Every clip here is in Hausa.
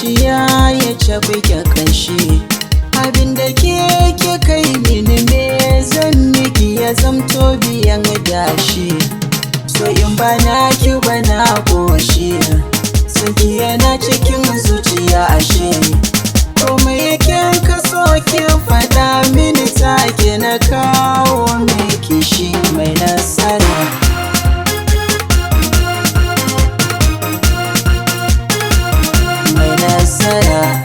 zuciya ya caɓike ƙashi. Abinda ke kai mini me zan miki ya zamto biyan dashi. So in ba na ki ba na ƙoshi, sanki yana cikin zuciya ashe. To me kin kaso ki faɗa mini take na kawo miki shi mai nasara. Mai nasara.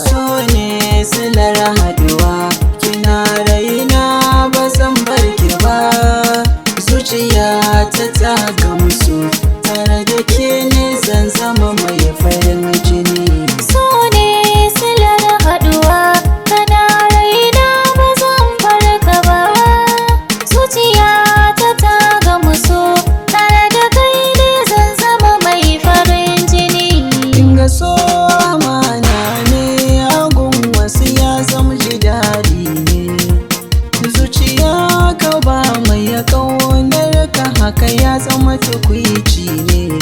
So ne silar haduwa, kina raina ba zan bar ki ba. Zuciya ta gamsu, tare da ke ne zan zama mai farin jini. So ne silar haduwa, kana raina ba zan bar ka ba. Zuciya ta gamsu, tare da kai ne zan zama mai farin jini. Kinga so zuciya ka ba mai ya kaunar ka, haka ya zama tukwici ne.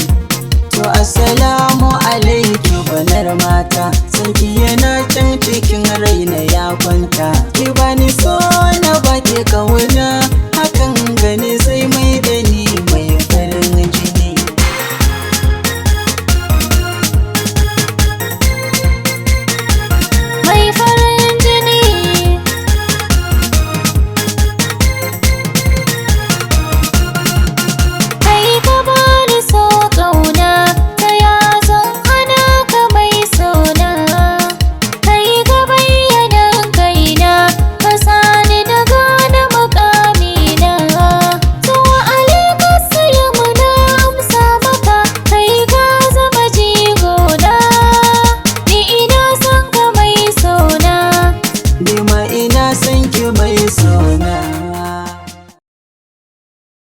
To assalamu alaiki banar mata, sanki yana can cikin raina ya kwanta. Ki bani so na baki kauna, hakan gani zai mai da ni mai farin jini. Mai farin jini. Ina son ki mai so.